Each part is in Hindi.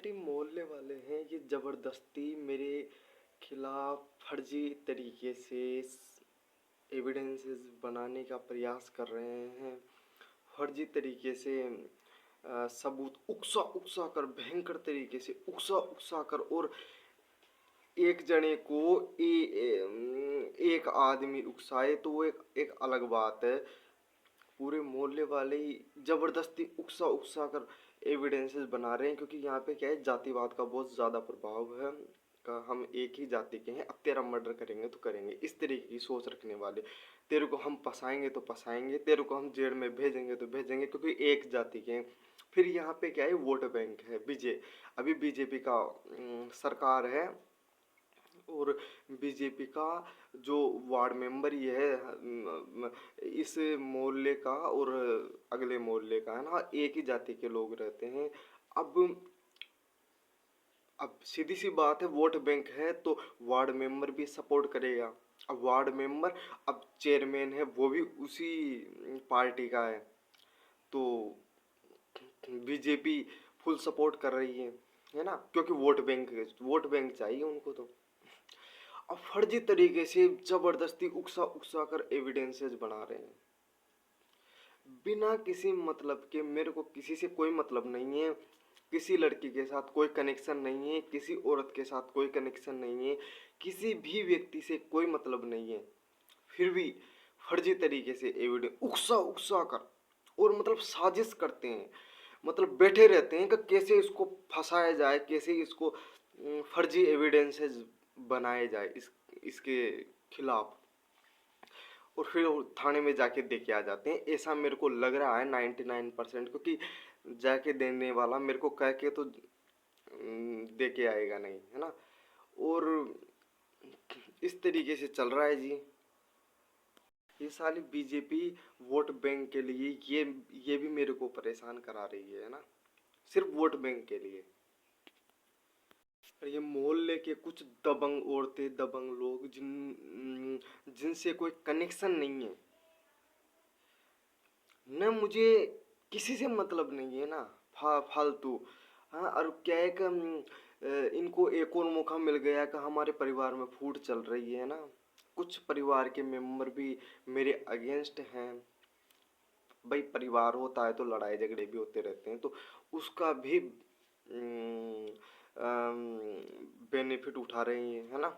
मेरे मोहल्ले वाले हैं ये ज़बरदस्ती मेरे खिलाफ फर्जी तरीके से एविडेंसेस बनाने का प्रयास कर रहे हैं। फर्जी तरीके से सबूत उकसा उकसा कर, भयंकर तरीके से उकसा उकसा कर, और एक जने को एक आदमी उकसाए तो वो एक अलग बात है। पूरे मोहल्ले वाले ही जबरदस्ती उकसा उकसा कर एविडेंसेस बना रहे हैं, क्योंकि यहाँ पे क्या है, जातिवाद का बहुत ज़्यादा प्रभाव है। का हम एक ही जाति के हैं, अब तेरा मर्डर करेंगे तो करेंगे, इस तरीके की सोच रखने वाले। तेरे को हम फंसाएंगे तो फंसाएंगे, तेरे को हम जेल में भेजेंगे तो भेजेंगे, क्योंकि एक जाति के हैं। फिर यहाँ पे क्या है, वोट बैंक है। अभी बीजेपी का सरकार है, और बीजेपी का जो वार्ड मेंबर ये है इस मोहल्ले का और अगले मोहल्ले का, है ना, एक ही जाति के लोग रहते हैं। अब सीधी सी बात है, वोट बैंक है तो वार्ड मेंबर भी सपोर्ट करेगा। अब वार्ड मेंबर, अब चेयरमैन है वो भी उसी पार्टी का तो बीजेपी फुल सपोर्ट कर रही है ना, क्योंकि वोट बैंक चाहिए उनको। तो अब फर्जी तरीके से जबरदस्ती उकसा उकसा कर एविडेंसेस बना रहे हैं बिना किसी मतलब के। मेरे को किसी से कोई मतलब नहीं है, किसी लड़की के साथ कोई कनेक्शन नहीं है, किसी औरत के साथ कोई कनेक्शन नहीं है, किसी भी व्यक्ति से कोई मतलब नहीं है। फिर भी फर्जी तरीके से एविडेंस उकसा उकसा कर, और मतलब साजिश करते हैं, मतलब बैठे रहते हैं कि कैसे इसको फंसाया जाए, कैसे इसको फर्जी एविडेंसेस बनाए जाए इसके खिलाफ, और फिर थाने में जाके दे के आ जाते हैं। ऐसा मेरे को लग रहा है 99%, क्योंकि जाके देने वाला मेरे को कह के तो दे के आएगा नहीं, है ना। और इस तरीके से चल रहा है जी। ये साली बीजेपी वोट बैंक के लिए ये भी मेरे को परेशान करा रही है ना, सिर्फ वोट बैंक के लिए। और ये मोहल्ले के कुछ दबंग औरतें, दबंग लोग जिनसे कोई कनेक्शन नहीं है न, मुझे किसी से मतलब नहीं है ना, फालतू। हाँ, और क्या है कि इनको एक और मौका मिल गया कि हमारे परिवार में फूट चल रही है ना। कुछ परिवार के मेंबर भी मेरे अगेंस्ट हैं। भाई, परिवार होता है तो लड़ाई झगड़े भी होते रहते हैं, तो उसका भी बेनिफिट उठा रही है ना।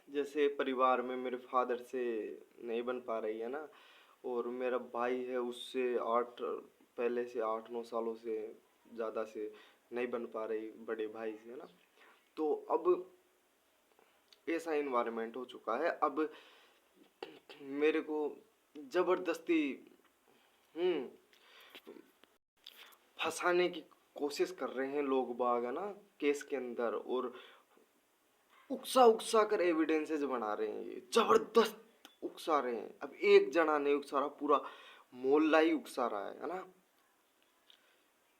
जैसे परिवार में मेरे फादर से नहीं बन पा रही है ना, और मेरा भाई है उससे पहले से 8-9 सालों से ज़्यादा से नहीं बन पा रही, बड़े भाई से, है ना। तो अब ऐसा इन्वायरमेंट हो चुका है। अब मेरे को ज़बरदस्ती हम्म फंसाने की कोशिश कर रहे हैं लोग बाग, है ना, केस के अंदर, और उकसा उकसा कर एविडेंसेस बना रहे हैं। ये जबरदस्त उकसा रहे हैं। अब एक जना नहीं उकसा रहा, पूरा मोहल्ला ही उकसा रहा है ना।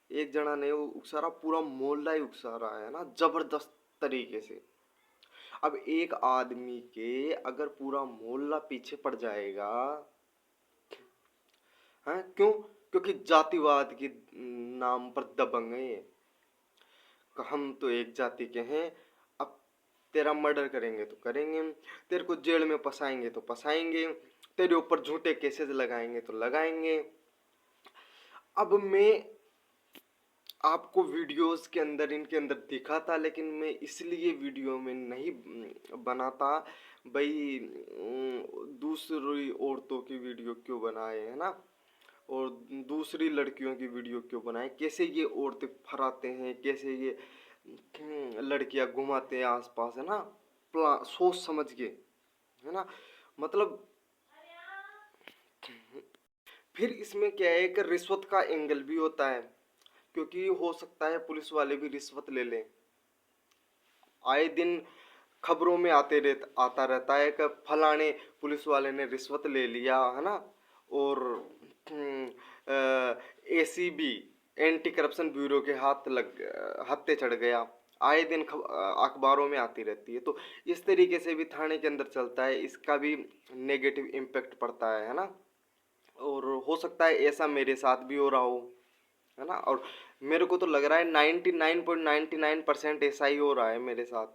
एक जना नहीं उकसा रहा, पूरा मोहल्ला ही उकसा रहा है ना, जबरदस्त तरीके से। अब एक आदमी के अगर पूरा मोहल्ला पीछे पड़ जाएगा, है क्यों? क्योंकि जातिवाद के नाम पर दबंग है ये। हम तो एक जाति के हैं, अब तेरा मर्डर करेंगे तो करेंगे, तेरे को जेल में फंसाएंगे तो फंसाएंगे, तेरे ऊपर झूठे केसेस लगाएंगे तो लगाएंगे। अब मैं आपको वीडियोस के अंदर इनके अंदर दिखा था, लेकिन मैं इसलिए वीडियो में नहीं बनाता भाई, दूसरी औरतों की वीडियो क्यों बनाए, है ना, और दूसरी लड़कियों की वीडियो क्यों बनाए, कैसे ये औरतें फराते हैं, कैसे ये लड़कियां घुमाते हैं आसपास, है ना, सोच समझ के, है ना। मतलब फिर इसमें क्या है कि रिश्वत का एंगल भी होता है, क्योंकि हो सकता है पुलिस वाले भी रिश्वत ले लें। आए दिन खबरों में आता रहता है कि फलाने पुलिस वाले ने रिश्वत ले लिया, है ना, और एसीबी, एंटी करप्शन ब्यूरो के हत्थे चढ़ गया। आए दिन अखबारों में आती रहती है। तो इस तरीके से भी थाने के अंदर चलता है, इसका भी नेगेटिव इम्पेक्ट पड़ता है ना। और हो सकता है ऐसा मेरे साथ भी हो रहा हो, है ना। और मेरे को तो लग रहा है 99.99% ऐसा ही हो रहा है मेरे साथ।